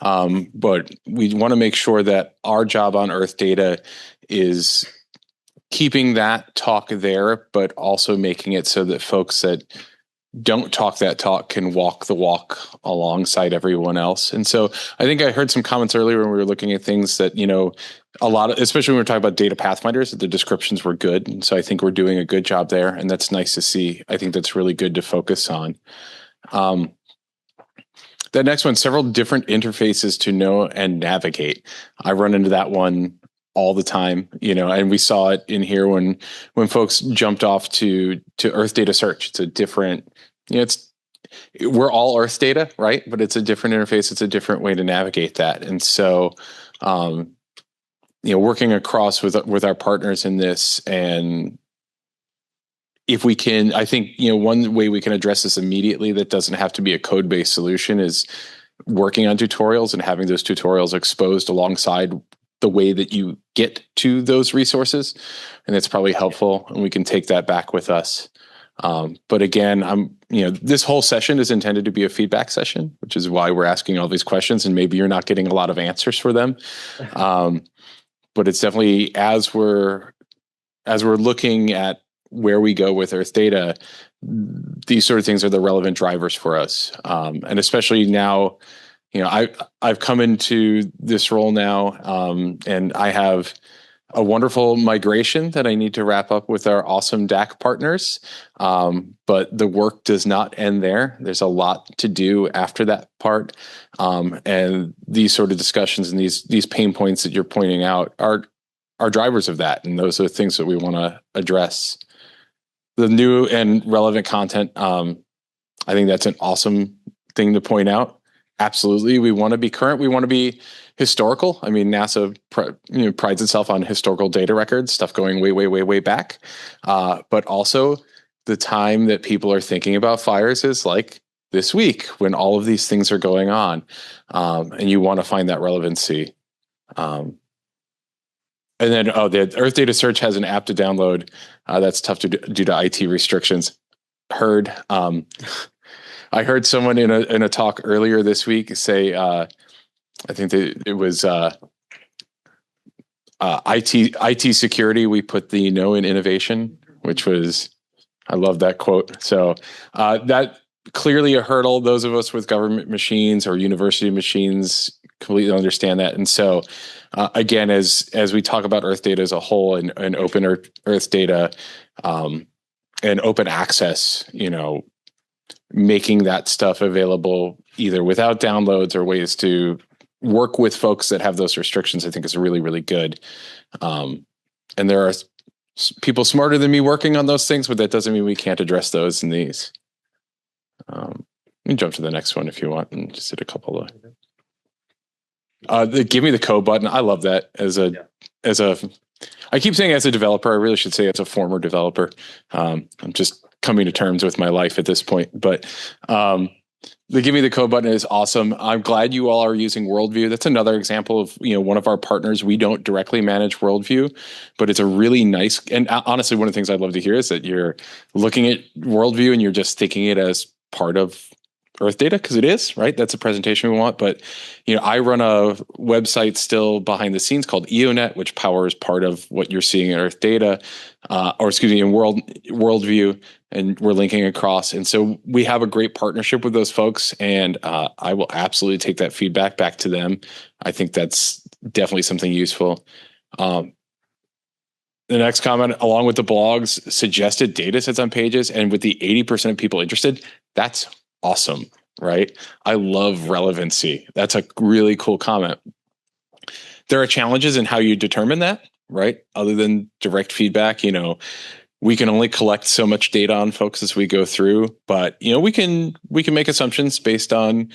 But we want to make sure that our job on Earthdata is keeping that talk there, but also making it so that folks that don't talk that talk can walk the walk alongside everyone else. And so I think I heard some comments earlier when we were looking at things that, a lot of, especially when we were talking about data pathfinders, that the descriptions were good. And so I think we're doing a good job there, and that's nice to see. I think that's really good to focus on. The next one, several different interfaces to know and navigate. I run into that one all the time, and we saw it in here when folks jumped off to Earthdata search. It's a different, we're all Earthdata, right? But it's a different interface. It's a different way to navigate that. And so, working across with our partners in this, and if we can, I think, one way we can address this immediately that doesn't have to be a code-based solution is working on tutorials and having those tutorials exposed alongside the way that you get to those resources. And that's probably helpful, and we can take that back with us. But again, this whole session is intended to be a feedback session, which is why we're asking all these questions, and maybe you're not getting a lot of answers for them. But it's definitely, as we're looking at where we go with Earthdata, these sort of things are the relevant drivers for us. And especially now, I've come into this role now, and I have a wonderful migration that I need to wrap up with our awesome DAC partners. But the work does not end there. There's a lot to do after that part. And these sort of discussions and these pain points that you're pointing out are drivers of that. And those are the things that we want to address. The new and relevant content, I think that's an awesome thing to point out. Absolutely. We want to be current. We want to be historical. I mean, NASA prides itself on historical data records, stuff going way, way, way, way back. But also the time that people are thinking about fires is like this week when all of these things are going on. And you want to find that relevancy. And then, the Earthdata search has an app to download. That's tough to due to IT restrictions. Heard. I heard someone in a talk earlier this week say, I think that it was IT security. We put the no in innovation, which was, I love that quote. So that clearly a hurdle. Those of us with government machines or university machines completely understand that. And so again, as we talk about Earthdata as a whole and open Earthdata and open access, making that stuff available either without downloads or ways to work with folks that have those restrictions, I think is really, really good. And there are people smarter than me working on those things, but that doesn't mean we can't address those in these. You can jump to the next one if you want and just hit a couple of. Give me the code button. I love that I keep saying as a developer, I really should say as a former developer. I'm just coming to terms with my life at this point, but the give me the code button is awesome. I'm glad you all are using Worldview. That's another example of, one of our partners. We don't directly manage Worldview, but it's a really nice, and honestly, one of the things I'd love to hear is that you're looking at Worldview and you're just thinking it as part of Earthdata, because it is, right? That's a presentation we want. But, I run a website still behind the scenes called EONet, which powers part of what you're seeing in Earthdata, in Worldview, and we're linking across. And so we have a great partnership with those folks, and I will absolutely take that feedback back to them. I think that's definitely something useful. The next comment, along with the blogs, suggested data sets on pages, and with the 80% of people interested, that's awesome, right? I love relevancy. That's a really cool comment. There are challenges in how you determine that, right? Other than direct feedback, we can only collect so much data on folks as we go through, but we can make assumptions based on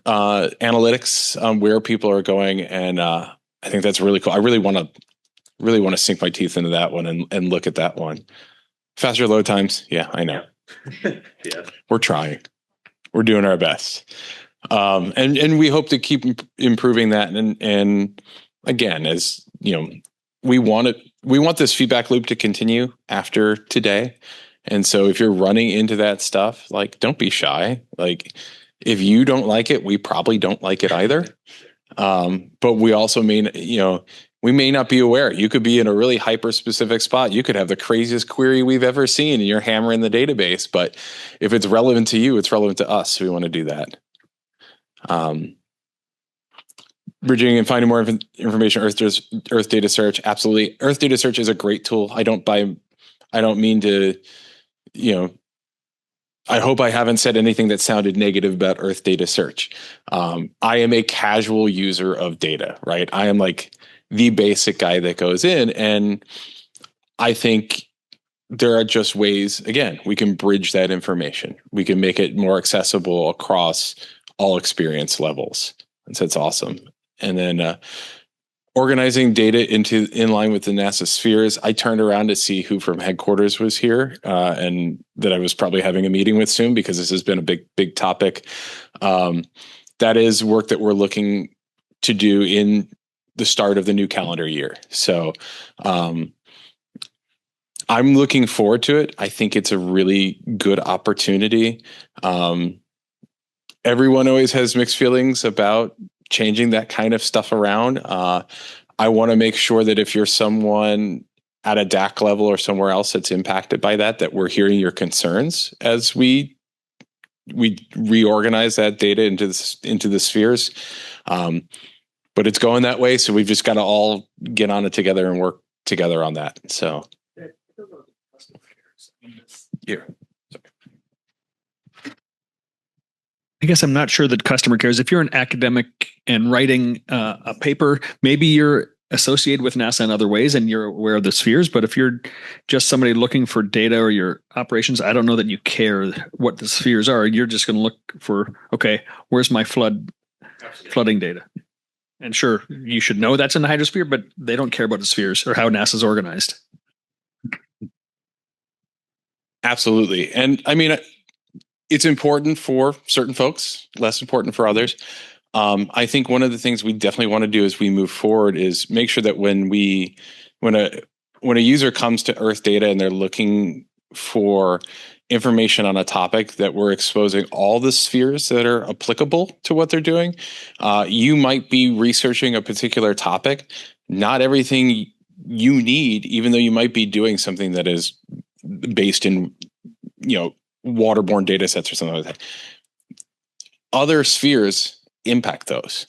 analytics on where people are going, and I think that's really cool. I really want to sink my teeth into that one and look at that one. Faster load times, yeah, I know. Yeah, we're trying. We're doing our best, and we hope to keep improving that. And again, as we want this feedback loop to continue after today. And so if you're running into that stuff, don't be shy. If you don't like it, we probably don't like it either. But we also mean, we may not be aware. You could be in a really hyper specific spot. You could have the craziest query we've ever seen and you're hammering the database. But if it's relevant to you, it's relevant to us. So we want to do that. Bridging and finding more information, Earth data search. Absolutely. Earth data search is a great tool. I don't mean to, I hope I haven't said anything that sounded negative about Earth data search. I am a casual user of data, right? I am like the basic guy that goes in, and I think there are just ways, again, we can bridge that information. We can make it more accessible across all experience levels. And so it's awesome. And then organizing data in line with the NASA spheres. I turned around to see who from headquarters was here, and that I was probably having a meeting with soon because this has been a big topic. That is work that we're looking to do in the start of the new calendar year. So I'm looking forward to it. I think it's a really good opportunity. Everyone always has mixed feelings about changing that kind of stuff around. I want to make sure that if you're someone at a DAC level or somewhere else that's impacted by that we're hearing your concerns as we reorganize that data into the spheres. But it's going that way, so we've just got to all get on it together and work together on that. So here. I guess I'm not sure that customer cares. If you're an academic and writing a paper, maybe you're associated with NASA in other ways and you're aware of the spheres. But if you're just somebody looking for data or your operations, I don't know that you care what the spheres are. You're just going to look for, okay, where's my flooding data? And sure, you should know that's in the hydrosphere, but they don't care about the spheres or how NASA's organized. Absolutely. And I mean, it's important for certain folks, less important for others. I think one of the things we definitely want to do as we move forward is make sure that when a user comes to Earthdata and they're looking for information on a topic, that we're exposing all the spheres that are applicable to what they're doing. You might be researching a particular topic. Not everything you need, even though you might be doing something that is based in, waterborne data sets or something like that. Other spheres impact those.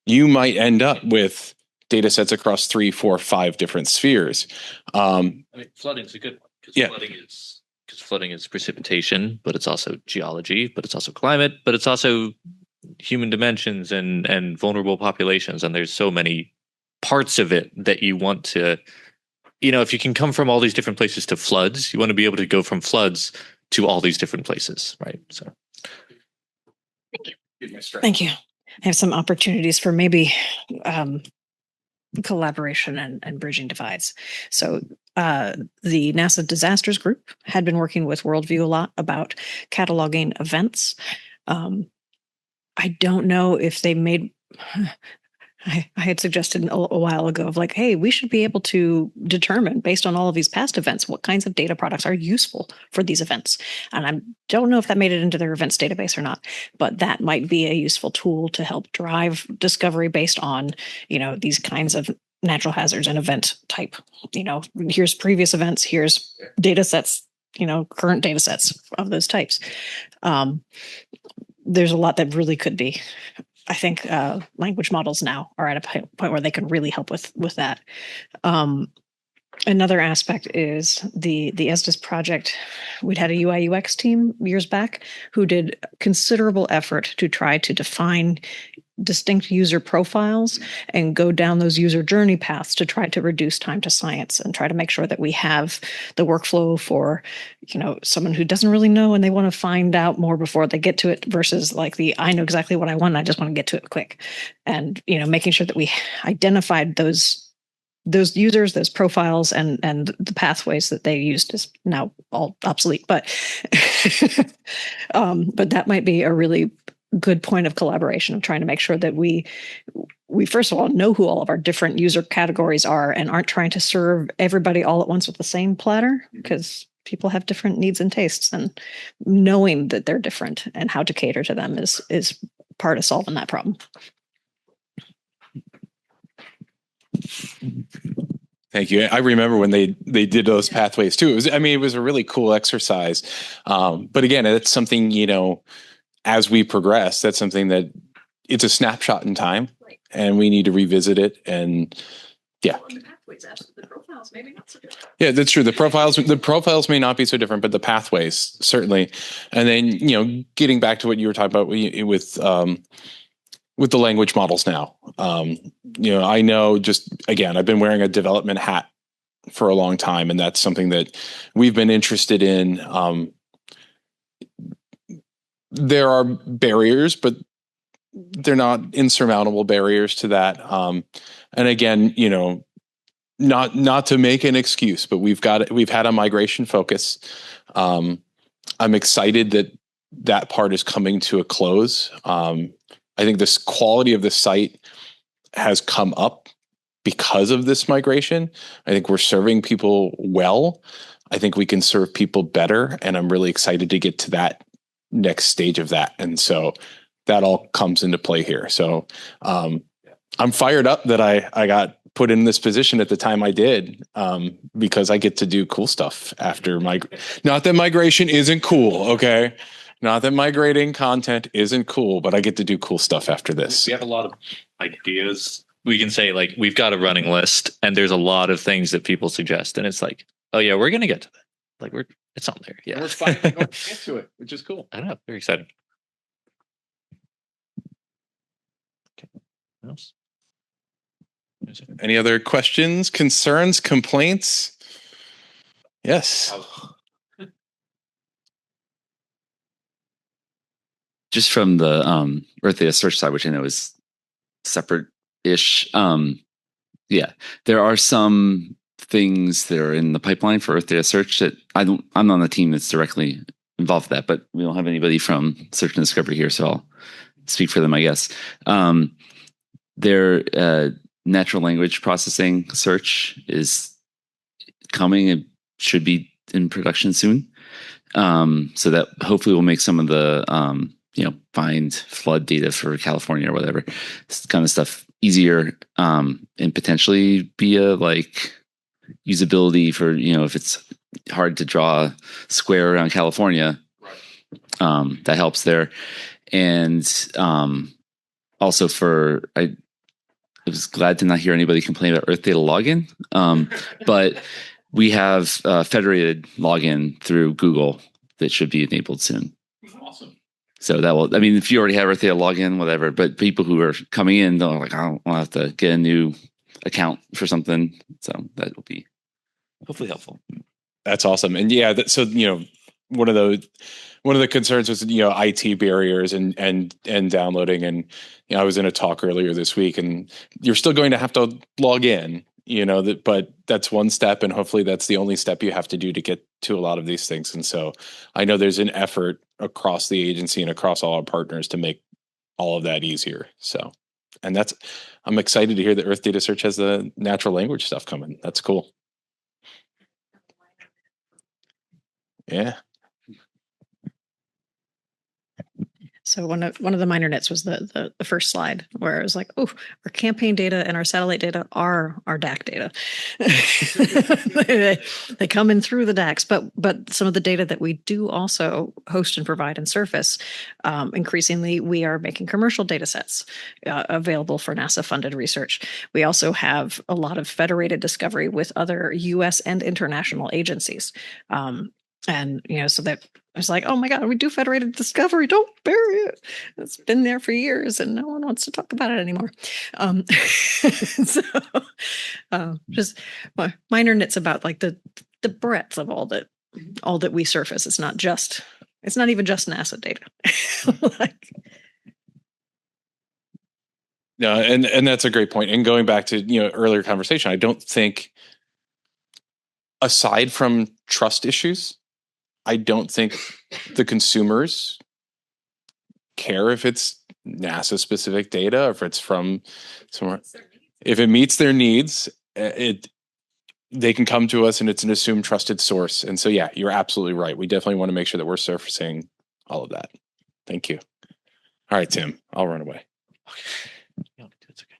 You might end up with data sets across 3, 4, 5 different spheres. Flooding is a good one because flooding is precipitation, but it's also geology, but it's also climate, but it's also human dimensions and vulnerable populations. And there's so many parts of it that you want to, if you can come from all these different places to floods, you want to be able to go from floods to all these different places, right? So, Thank you. I have some opportunities for maybe collaboration and bridging divides. So the NASA Disasters Group had been working with Worldview a lot about cataloging events. I don't know if they made... I had suggested a while ago of like, hey, we should be able to determine based on all of these past events, what kinds of data products are useful for these events. And I don't know if that made it into their events database or not, but that might be a useful tool to help drive discovery based on, these kinds of natural hazards and event type. Here's previous events, here's data sets, current data sets of those types. There's a lot that really could be. I think language models now are at a point where they can really help with that. Another aspect is the ESDIS project. We'd had a UI UX team years back who did considerable effort to try to define distinct user profiles and go down those user journey paths to try to reduce time to science and try to make sure that we have the workflow for, someone who doesn't really know and they want to find out more before they get to it versus like I know exactly what I want. I just want to get to it quick. And, making sure that we identified those users, those profiles, and the pathways that they used is now all obsolete. But that might be a really good point of collaboration of trying to make sure that we first of all know who all of our different user categories are and aren't trying to serve everybody all at once with the same platter, because people have different needs and tastes, and knowing that they're different and how to cater to them is part of solving that problem. Thank you. I remember when they did those pathways too. It was a really cool exercise. But again, it's something, as we progress, that's something that it's a snapshot in time and we need to revisit it. And yeah. Yeah, that's true. The profiles may not be so different, but the pathways certainly. And then, getting back to what you were talking about with the language models now, I know again, I've been wearing a development hat for a long time, and that's something that we've been interested in. There are barriers, but they're not insurmountable barriers to that. And again, not to make an excuse, but we've had a migration focus. I'm excited that part is coming to a close. I think this quality of the site has come up because of this migration. I think we're serving people well. I think we can serve people better. And I'm really excited to get to that next stage of that. And so that all comes into play here. So I'm fired up that I got put in this position at the time I did, because I get to do cool stuff after not that migration isn't cool. Okay. Not that migrating content isn't cool, but I get to do cool stuff after this. We have a lot of ideas. We can say we've got a running list and there's a lot of things that people suggest. And it's oh yeah, we're going to get to that. It's on there. Yeah. And we're finally going to get to it, which is cool. I know. Very excited. Okay. What else? Any other questions, concerns, complaints? Yes. Just from the Earthdata search side, which I know is separate-ish. Yeah, there are some things that are in the pipeline for Earthdata search that I'm not on the team that's directly involved with that, but we don't have anybody from search and discovery here, so I'll speak for them, I guess. Their natural language processing search is coming. It should be in production soon. So that hopefully will make some of the find flood data for California or whatever, this kind of stuff easier, and potentially be a usability for, if it's hard to draw a square around California, that helps there. And also I was glad to not hear anybody complain about Earthdata login, but we have federated login through Google that should be enabled soon. Awesome. So that will, if you already have Earthdata login, whatever, but people who are coming in, they're I don't want to have to get a new account for something. So that will be hopefully helpful. That's awesome. And yeah, so, one of the concerns was, IT barriers and downloading. And, I was in a talk earlier this week, and you're still going to have to log in, but that's one step. And hopefully that's the only step you have to do to get to a lot of these things. And so I know there's an effort across the agency and across all our partners to make all of that easier. So, and I'm excited to hear that Earthdata Search has the natural language stuff coming. That's cool. Yeah. So one of the minor nits was the first slide where it was our campaign data and our satellite data are our DAC data. they come in through the DACs, but some of the data that we do also host and provide and surface, increasingly we are making commercial data sets available for NASA funded research. We also have a lot of federated discovery with other US and international agencies. So that I was oh my God, we do federated discovery. Don't bury it. It's been there for years and no one wants to talk about it anymore. Just minor nits about the breadth of all that we surface. It's not even just NASA data. No, and that's a great point. And going back to, earlier conversation, I don't think, aside from trust issues, I don't think the consumers care if it's NASA specific data or if it's from somewhere. If it meets their needs, they can come to us and it's an assumed trusted source. And so, yeah, you're absolutely right. We definitely want to make sure that we're surfacing all of that. Thank you. All right, Tim, I'll run away. Okay. No, it's okay.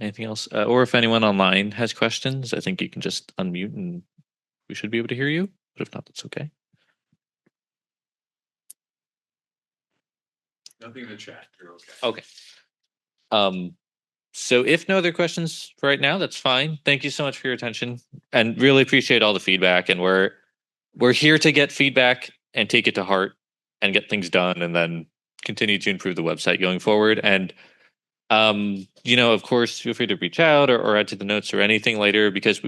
Anything else? Or if anyone online has questions, I think you can just unmute and we should be able to hear you. But if not, that's okay. Nothing in the chat. You're okay. Okay. So if no other questions for right now, that's fine. Thank you so much for your attention and really appreciate all the feedback. And we're here to get feedback and take it to heart and get things done and then continue to improve the website going forward. And of course, feel free to reach out or add to the notes or anything later because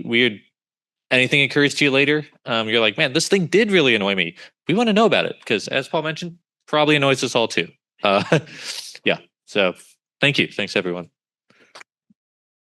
anything occurs to you later, you're like, man, this thing did really annoy me. We want to know about it because, as Paul mentioned, probably annoys us all too. Yeah. So thank you. Thanks, everyone.